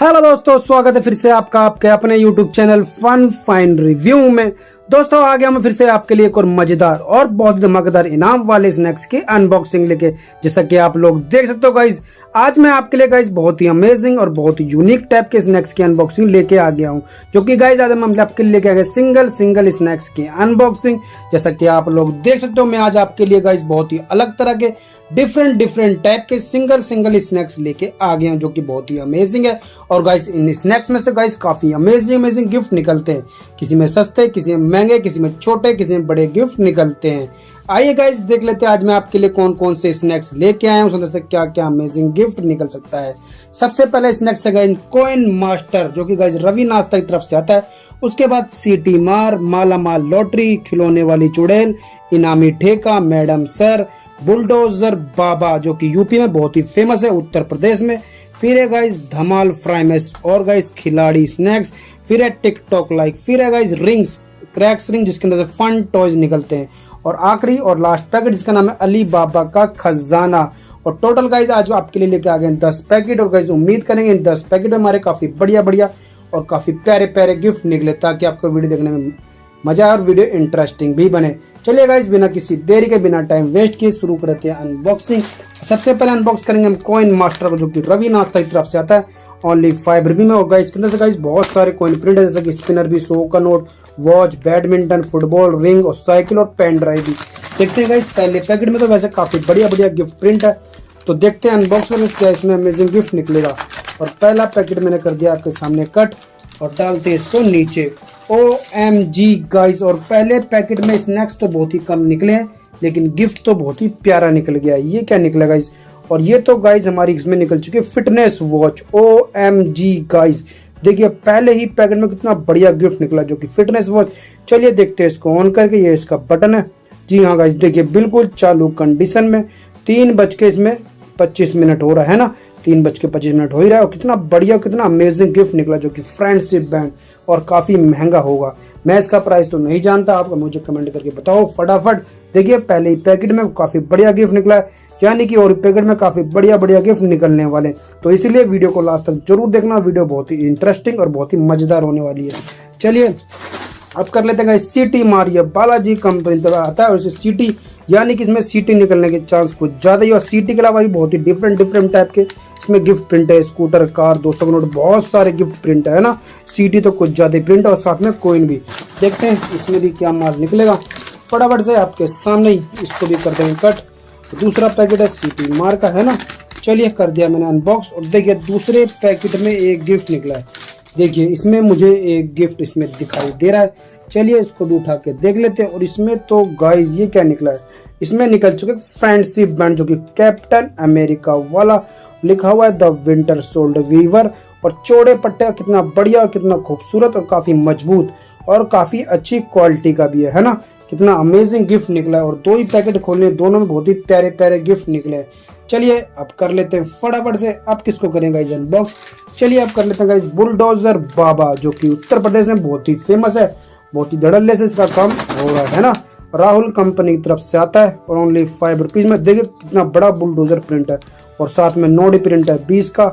Hello दोस्तों, स्वागत है फिर से आपका आपके अपने YouTube channel fun fine review में। दोस्तों आ गया मैं फिर से आपके लिए एक और मजेदार और बहुत धमाकेदार इनाम वाले स्नैक्स की अनबॉक्सिंग लेके। जैसा कि आप लोग देख सकते हो गाइज, आज मैं आपके लिए गाइज बहुत ही अमेजिंग और बहुत ही यूनिक टाइप के स्नैक्स की अनबॉक्सिंग लेके आ गया हूँ। जो कि गाइज आज हम आपके लिए लेके आ गए सिंगल स्नैक्स की अनबॉक्सिंग। जैसा कि आप लोग देख सकते हो, मैं आज आपके लिए गाइज बहुत ही अलग तरह के डिफरेंट टाइप के सिंगल स्नैक्स लेके आ गए हैं, जो कि बहुत ही अमेजिंग है। और गाइस इन स्नैक्स में से गाइस काफी अमेजिंग गिफ्ट निकलते हैं। किसी में सस्ते, किसी में महंगे, किसी में छोटे, किसी में बड़े गिफ्ट निकलते हैं। आइए गाइस देख लेते हैं आज मैं आपके लिए कौन कौन से स्नैक्स लेके आया हूँ, उसमें से क्या क्या अमेजिंग गिफ्ट निकल सकता है। सबसे पहले स्नैक्स है गाइस कॉइन मास्टर, जो कि गाइस रवि नाश्ता की तरफ से आता है। उसके बाद सीटी मार, माला माल लॉटरी, खिलौने वाली चुड़ैल, इनामी ठेका, मैडम सर, बुलडोजर बाबा, जो कि यूपी में बहुत ही फेमस है, उत्तर प्रदेश में। फिर है गाइस धमाल फ्राइमेस और गाइस खिलाड़ी स्नैक्स। फिर है टिकटॉक लाइक। फिर है गाइस रिंग्स, क्रैक्स रिंग, जिसके अंदर से फन टॉयज निकलते हैं। और आखिरी और लास्ट पैकेट जिसका नाम है अली बाबा का खजाना। और टोटल गाइस आज आपके लिए लेके आ गए 10 पैकेट। और गाइस उम्मीद करेंगे इन 10 पैकेट में हमारे काफी बढ़िया और काफी प्यारे गिफ्ट निकले, ताकि आपको वीडियो देखने में मजा और वीडियो इंटरेस्टिंग भी बने। चलिए गाइस बिना किसी देरी के, बिना टाइम वेस्ट किए शुरू करते हैं अनबॉक्सिंग। सबसे पहले अनबॉक्स करेंगे हम कॉइन मास्टर को, जो कि रवि नाश्ता की तरफ से आता है, ओनली 5 रुपये में। और गाइस इसके अंदर से गाइस बहुत सारे कॉइन प्रिंट है, जैसे कि स्पिनर भी, 100 का note, watch, badminton, football, ring और साइकिल और पेन ड्राइव भी। देखते हैं गाइस पहले पैकेट में तो वैसे काफी बढ़िया गिफ्ट प्रिंट है, तो देखते हैं अनबॉक्स करके क्या इसमें अमेजिंग गिफ्ट निकलेगा। और पहला पैकेट मैंने कर दिया आपके सामने कट और डालते हैं इसको नीचे। OMG गाइस, और पहले पैकेट में स्नैक्स तो बहुत ही कम निकले हैं, लेकिन गिफ्ट तो बहुत ही प्यारा निकल गया। ये क्या निकला गाइस? और ये तो गाइस हमारी इसमें निकल चुकी है फिटनेस वॉच। OMG गाइस, देखिए पहले ही पैकेट में कितना बढ़िया गिफ्ट निकला, जो कि फिटनेस वॉच। चलिए देखते हैं इसको ऑन करके। ये इसका बटन है। जी हाँ गाइस, देखिए बिल्कुल चालू कंडीशन में। 3:25 हो रहा है ना, 3:25 हो ही रहा है। और कितना बढ़िया, कितना अमेजिंग गिफ्ट निकला, जो कि फ्रेंडशिप बैंड, और काफी महंगा होगा। मैं इसका प्राइस तो नहीं जानता, आप मुझे कमेंट करके बताओ फटाफट। देखिए पहले ही पैकेट में काफी बढ़िया गिफ्ट निकला है, यानी कि और पैकेट में काफी बढ़िया गिफ्ट निकलने वाले। तो इसीलिए वीडियो को लास्ट तक जरूर देखना, वीडियो बहुत ही इंटरेस्टिंग और बहुत ही मजेदार होने वाली है। चलिए अब कर लेते हैं सीटी मारिया, बालाजी कंपनी तरह आता है। और सीटी यानी कि इसमें सीटी निकलने के चांस कुछ ज्यादा ही। और सीटी के अलावा भी बहुत ही डिफरेंट टाइप के इसमें गिफ्ट प्रिंट है, स्कूटर, कार, 200 का नोट, बहुत सारे गिफ्ट प्रिंट है ना। सीटी तो कुछ ज्यादा प्रिंट है, और साथ में कॉइन भी। देखते हैं इसमें भी क्या माल निकलेगा। फटाफट से आपके सामने ही इसको भी कर देंगे कट। दूसरा पैकेट है सीटी मार का, है ना। चलिए कर दिया मैंने अनबॉक्स। और देखिए दूसरे पैकेट में एक गिफ्ट निकला है। देखिए इसमें मुझे एक गिफ्ट इसमें दिखाई दे रहा है। चलिए इसको भी उठा के देख लेते हैं। और इसमें तो गाइस ये क्या निकला है? इसमें निकल चुके फ्रेंडशिप बैंड, जो कि कैप्टन अमेरिका वाला लिखा हुआ है, द विंटर सोल्ड वीवर। और चौड़े पट्टे, कितना बढ़िया, कितना खूबसूरत और काफी मजबूत और काफी अच्छी क्वालिटी का भी है ना। कितना अमेजिंग गिफ्ट निकला है। और 2 ही पैकेट खोलने, दोनों में बहुत ही प्यारे गिफ्ट निकले हैं। चलिए अब कर लेते हैं फटाफट से। आप किसको करेंगे गाइस अनबॉक्स? चलिए अब कर लेते हैं गाइस बुलडोजर बाबा, जो कि उत्तर प्रदेश में बहुत ही फेमस है। बहुत ही धड़ल्ले से इसका काम हो रहा है ना। राहुल कंपनी की तरफ से आता है, और ओनली 5 रुपीज में। देखिए कितना बड़ा बुलडोजर प्रिंट है, और साथ में नोडी प्रिंट है 20 का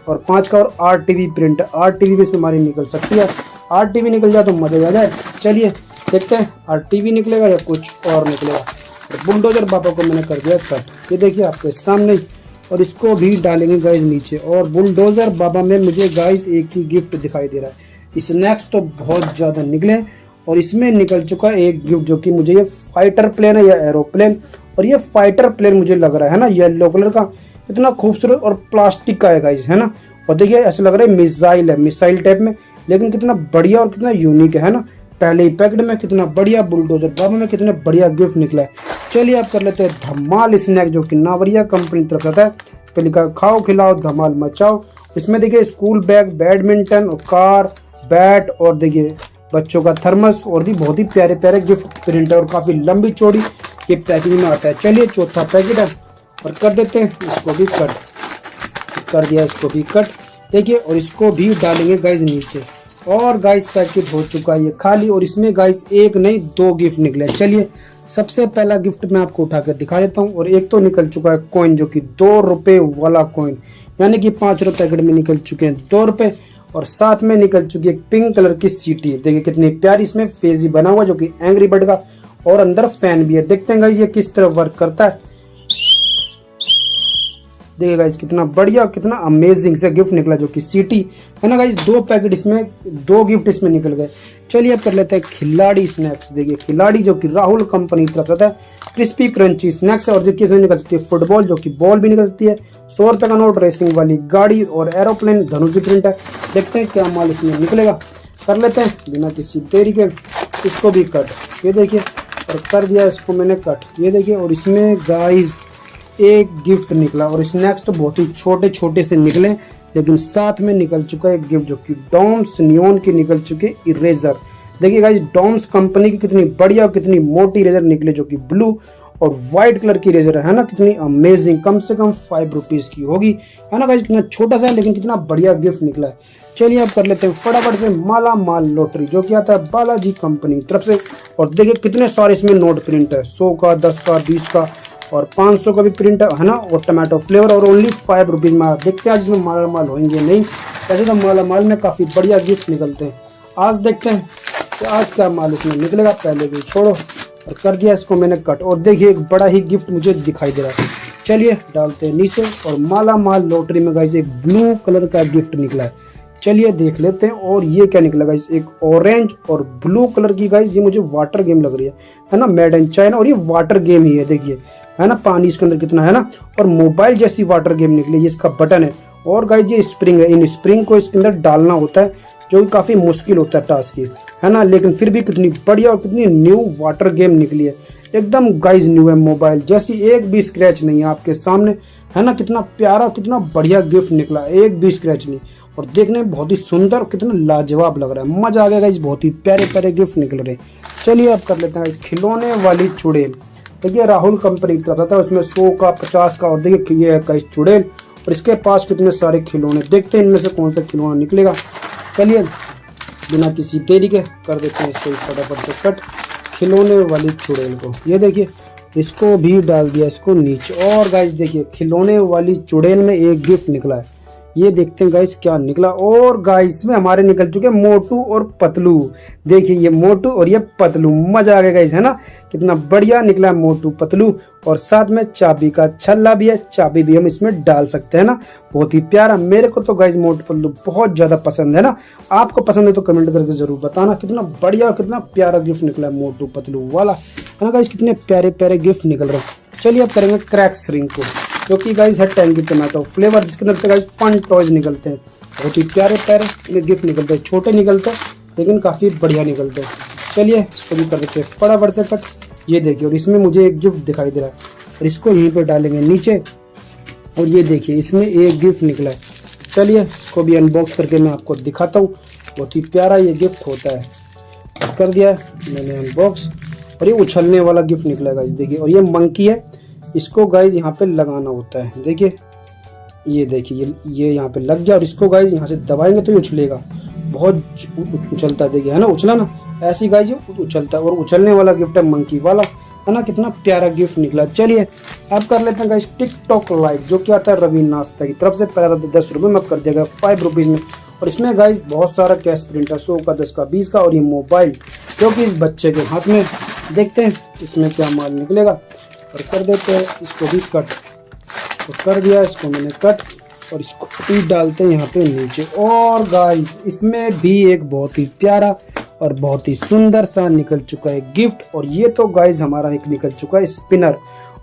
और 5 का। और RTV प्रिंट है, RTV भी इसमें हमारी निकल सकती है। RTV निकल जाए तो मजा आ जाए। चलिए देखते हैं RTV निकलेगा या कुछ और निकलेगा। तो बुलडोजर बाबा को मैंने कर दिया कट, ये देखिए आपके सामने ही। और इसको भी डालेंगे गाइस नीचे। और बुलडोजर बाबा में मुझे गाइस एक ही गिफ्ट दिखाई दे रहा है। स्नैक्स तो बहुत ज्यादा निकले, और इसमें निकल चुका है एक गिफ्ट, जो कि मुझे ये फाइटर प्लेन है या एरोप्लेन। और ये फाइटर प्लेन मुझे लग रहा है ना, येलो कलर का, इतना खूबसूरत और प्लास्टिक का है गाइस, है ना। और देखिए ऐसा लग रहा है मिसाइल है, मिसाइल टाइप में, लेकिन कितना बढ़िया और कितना यूनिक है ना। पहले ही पैकेट में कितना बढ़िया, बुलडोजर बाबा में कितने बढ़िया गिफ्ट निकला है। चलिए अब कर लेते हैं धमाल स्नैक, जो कि नावरिया कंपनी की तरफ आता है। पे लिखा खाओ खिलाओ धमाल मचाओ। इसमें देखिए स्कूल बैग, बैडमिंटन और कार, बैट, और देखिए बच्चों का थर्मस, और भी बहुत ही प्यारे गिफ्ट प्रिंट है। और काफी लंबी चौड़ी ये पैकेजिंग में आता है। चलिए चौथा पैकेट है, और कर देते हैं इसको भी कट। कर दिया इसको भी कट, देखिए। और इसको भी डालेंगे गाइस नीचे। और गाइस पैकेट हो चुका है ये खाली। और इसमें गाइस एक नहीं 2 गिफ्ट निकले। चलिए सबसे पहला गिफ्ट मैं आपको उठा कर दिखा देता हूँ। और एक तो निकल चुका है कॉइन, जो कि 2 रुपए वाला कॉइन। यानी कि 5 रुपए पैकेट में निकल चुके हैं 2 रुपए। और साथ में निकल चुकी है पिंक कलर की सीटी, देखिए कितनी प्यारी इसमें फेजी बना हुआ जो कि एंग्री बर्ड का, और अंदर फैन भी है। देखते हैं गाइस ये किस तरह वर्क करता है। देखिए गाइस कितना बढ़िया कितना अमेजिंग से गिफ्ट निकला जो कि सीटी है ना गाइस। 2 पैकेट इसमें 2 गिफ्ट इसमें निकल गए। चलिए अब कर लेते हैं खिलाड़ी स्नैक्स। देखिए खिलाड़ी जो कि राहुल कंपनी की तरफ से आता है, क्रिस्पी क्रंची स्नैक्स है। और देखिए इसमें निकल सकती है फुटबॉल जो कि बॉल भी निकल सकती है, 100 रुपए का नोट, रेसिंग वाली गाड़ी और एरोप्लेन धनुष की प्रिंट है। देखते हैं क्या माल इसमें निकलेगा। कर लेते हैं बिना किसी देरी के इसको भी कट। ये देखिए और कर दिया इसको मैंने कट। ये देखिए और इसमें गाइस एक गिफ्ट निकला, और स्नैक्स तो बहुत ही छोटे छोटे से निकले, लेकिन साथ में निकल चुका है एक गिफ्ट जो कि डॉम्स नियॉन की निकल चुके इरेजर। देखिए गाइस डॉम्स कंपनी की कितनी बढ़िया और कितनी मोटी इरेजर निकले जो कि ब्लू और व्हाइट कलर की इरेजर है ना, कितनी अमेजिंग, कम से कम 5 रुपीज की होगी है ना गाइस। कितना छोटा सा है लेकिन कितना बढ़िया गिफ्ट निकला है। चलिए अब कर लेते हैं फटाफट से माला माल लॉटरी जो कि आता है बालाजी कंपनी की तरफ से। और देखिए कितने सारे इसमें नोट प्रिंट है, 100 का, 10 का, 20 का और 500 का भी प्रिंट है ना, और टमाटो फ्लेवर, और ओनली 5 रुपीज में। देखते हैं आज इसमें माला माल होंगे नहीं, वैसे तो माला माल में काफी बढ़िया गिफ्ट निकलते हैं। आज देखते हैं तो आज क्या माल इसमें निकलेगा। पहले भी छोड़ो और कर दिया इसको मैंने कट। और देखिए एक बड़ा ही गिफ्ट मुझे दिखाई दे रहा है। चलिए डालते हैं नीचे। और माला माल लॉटरी में गाइस एक ब्लू कलर का गिफ्ट निकला है, चलिए देख लेते हैं। और ये क्या निकला गाइस, एक ऑरेंज और ब्लू कलर की गाइस, ये मुझे वाटर गेम लग रही है ना, मेड इन चाइना। और ये वाटर गेम ही है, देखिए है ना, पानी इसके अंदर कितना है ना, और मोबाइल जैसी वाटर गेम निकली। ये इसका बटन है और गाइस ये स्प्रिंग है, इन स्प्रिंग को इसके अंदर डालना होता है जो कि काफी मुश्किल होता है टास्क है ना, लेकिन फिर भी कितनी बढ़िया और कितनी न्यू वाटर गेम निकली है, एकदम गाइस न्यू है, मोबाइल जैसी, एक भी स्क्रैच नहीं है आपके सामने है ना। कितना प्यारा कितना बढ़िया गिफ्ट निकला, एक भी स्क्रैच नहीं, और देखने में बहुत ही सुंदर कितना लाजवाब लग रहा है, मजा आ गया गाइस, बहुत ही प्यारे प्यारे गिफ्ट निकल रहे। चलिए अब कर लेते हैं गाइस खिलौने वाली चुड़ैल। देखिए राहुल कंपनी की तरफ आता है, उसमें 100 का, 50 का, और देखिए ये है गाइस चुड़ैल, और इसके पास कितने सारे खिलौने। देखते हैं इनमें से कौन सा खिलौना निकलेगा। चलिए बिना किसी देरी के कर देते हैं इसको फटाफट से कट, खिलौने वाली चुड़ैल को। ये देखिए इसको भी डाल दिया इसको नीचे। और गाइस देखिए खिलौने वाली चुड़ैल में एक गिफ्ट निकला है, ये देखते हैं गाइस क्या निकला। और गाइस में हमारे निकल चुके मोटू और पतलू। देखिए ये मोटू और ये पतलू, मजा आ गया गाइस है ना, कितना बढ़िया निकला मोटू पतलू। और साथ में चाबी का छल्ला भी है, चाबी भी हम इसमें डाल सकते हैं ना, बहुत ही प्यारा। मेरे को तो गाइस मोटू पतलू बहुत ज्यादा पसंद है ना, आपको पसंद है तो कमेंट करके जरूर बताना। कितना बढ़िया कितना प्यारा गिफ्ट निकला है मोटू पतलू वाला है ना गाइस, कितने प्यारे प्यारे गिफ्ट निकल रहे हैं। चलिए अब करेंगे क्रैक्स रिंग को, जो कि गाइस है टैंगी टमाटो फ्लेवर, जिसके अंदर से गाइस फन टॉयज निकलते हैं, बहुत ही प्यारे प्यारे इसमें गिफ्ट निकलते हैं, छोटे निकलते हैं लेकिन काफी बढ़िया निकलते हैं। चलिए इसको भी कर देते हैं फटाफट से कट। ये देखिए और इसमें मुझे एक गिफ्ट दिखाई दे रहा है, और इसको यहीं पे डालेंगे नीचे। और ये देखिए इसमें एक गिफ्ट निकला है, चलिए इसको भी अनबॉक्स करके मैं आपको दिखाता हूँ। बहुत ही प्यारा ये गिफ्ट होता है, कर दिया मैंने अनबॉक्स। और ये उछलने वाला गिफ्ट निकला है गाइस, देखिए। और ये मंकी है, इसको गाइस यहाँ पे लगाना होता है, देखिए ये देखिए ये यहाँ पे लग गया। और इसको गाइस यहाँ से दबाएंगे तो ये उछलेगा, बहुत उछलता है, देखिए है ना, उछला ना, ऐसी गाइस ये उछलता है। और उछलने वाला गिफ्ट है मंकी वाला है ना, कितना प्यारा गिफ्ट निकला। चलिए अब कर लेते हैं गाइस टिकटॉक लाइव, जो कि आता है रवि नाश्ता की तरफ से। पहला था 10 रुपये में, अब कर दिया 5 रुपीज में। और इसमें गाइस बहुत सारा कैश प्रिंट है, 100 का, 10 का, 20 का। और ये मोबाइल जो कि इस बच्चे के हाथ में, देखते हैं इसमें क्या माल निकलेगा। और कर देते हैं इसको भी कट, तो कर दिया इसको मैंने कट। और इसको भी डालते हैं यहाँ पे नीचे। और गाइस इसमें भी एक बहुत ही प्यारा और बहुत ही सुंदर सा निकल चुका है गिफ्ट। और ये तो गाइस हमारा एक निकल चुका है स्पिनर,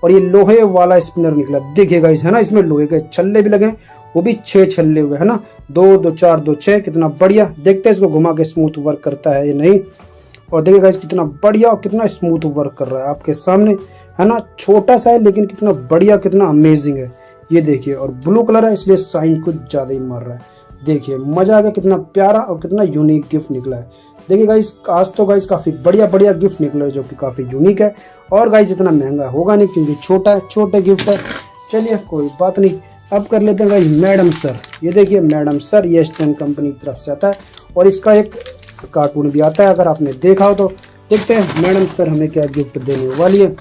और ये लोहे वाला स्पिनर निकला, देखिए गाइस है ना, इसमें लोहे के छल्ले भी लगे, वो भी 6 छल्ले हुए है ना, 2 2 4 2 6, कितना बढ़िया। देखते हैं इसको घुमा के स्मूथ वर्क करता है या नहीं। और देखिए गाइस कितना बढ़िया और कितना स्मूथ वर्क कर रहा है आपके सामने है ना, छोटा सा है लेकिन कितना बढ़िया कितना अमेजिंग है। ये देखिए और ब्लू कलर है इसलिए साइन कुछ ज्यादा ही मार रहा है, देखिए मजा आ गया, कितना प्यारा और कितना यूनिक गिफ्ट निकला है। देखिए गाइस आज तो गाइस काफी बढ़िया बढ़िया गिफ्ट निकला है, जो कि काफी यूनिक है। और गाइस इतना महंगा होगा नहीं क्योंकि छोटा है, छोटे गिफ्ट है। चलिए कोई बात नहीं, अब कर लेते हैं गाइस मैडम सर। ये देखिए मैडम सर, ये स्टैंड कंपनी की तरफ से आता है, और इसका एक कार्टून भी आता है, अगर आपने देखा हो तो। देखते हैं मैडम सर हमें क्या गिफ्ट देने वाली है,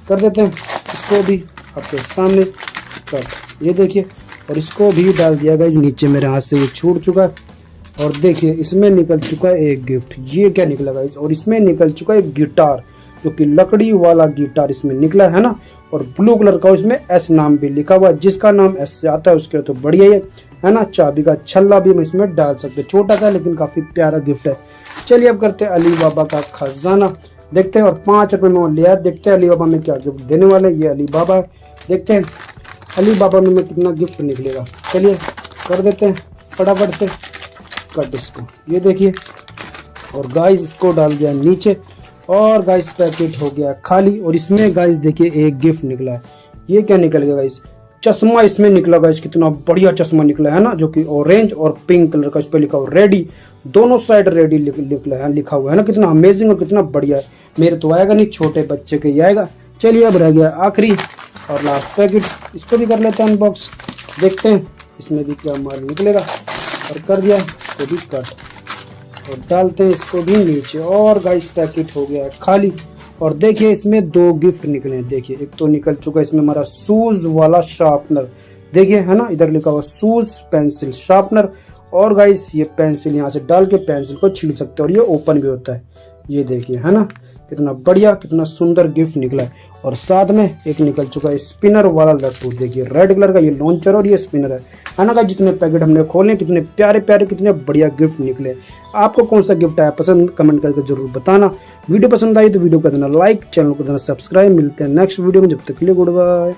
कर देते हैं इसको भी आपके सामने कट। ये देखिए और इसको भी डाल दिया गाइस नीचे, मेरे हाथ से ये छूट चुका है। और देखिए इसमें निकल चुका है एक गिफ्ट, ये क्या निकला गाइस, और इसमें निकल चुका है गिटार, जो कि लकड़ी वाला गिटार इसमें निकला है ना। और ब्लू कलर का इसमें एस नाम भी लिखा हुआ है, जिसका नाम एस से आता है उसके तो बढ़िया ही है ना। चाबी का छल्ला भी हम इसमें डाल सकते हैं, छोटा सा लेकिन काफी प्यारा गिफ्ट है। चलिए अब करते हैं अली बाबा का खजाना, देखते हैं। और 5 रुपए में लिया, देखते हैं अली बाबा में क्या गिफ्ट देने वाले। ये अली बाबा है, देखते हैं अली बाबा में कितना गिफ्ट निकलेगा। चलिए कर देते हैं फटाफट से कट इसको, ये देखिए। और गाइस इसको डाल दिया नीचे, और गाइस पैकेट हो गया खाली। और इसमें गाइस देखिए एक गिफ्ट निकला है, ये क्या निकल गया गाइस, चश्मा इसमें निकला गाइस, कितना बढ़िया चश्मा निकला है ना, जो कि ऑरेंज और पिंक कलर का, इस पे लिखा हुआ रेडी, दोनों साइड रेडी लिखा हुआ है ना। कितना अमेजिंग और कितना बढ़िया है। मेरे तो आएगा नहीं, छोटे बच्चे के ही आएगा। चलिए अब रह गया आखिरी और लास्ट पैकेट, इसको भी कर लेते हैं अनबॉक्स, देखते हैं इसमें भी क्या माल निकलेगा। और कर दिया इसको भी कट, और डालते हैं इसको भी नीचे। और गाइस पैकेट हो गया खाली। और देखिए इसमें 2 गिफ्ट निकले हैं, देखिए एक तो निकल चुका है इसमें हमारा शूज वाला शार्पनर, देखिए है ना, इधर लिखा हुआ शूज पेंसिल शार्पनर। और गाइस ये पेंसिल यहाँ से डाल के पेंसिल को छील सकते हैं, और ये ओपन भी होता है, ये देखिए है ना, कितना बढ़िया कितना सुंदर गिफ्ट निकला है। और साथ में एक निकल चुका है स्पिनर वाला लट्टू, देखिए रेड कलर का ये लॉन्चर और ये स्पिनर है ना। गाइस जितने पैकेट हमने खोले कितने प्यारे प्यारे कितने बढ़िया गिफ्ट निकले। आपको कौन सा गिफ्ट आया पसंद, कमेंट करके जरूर बताना। वीडियो पसंद आई तो वीडियो को देना लाइक, चैनल को देना सब्सक्राइब। मिलते हैं नेक्स्ट वीडियो में, जब तक के लिए गुड बाय।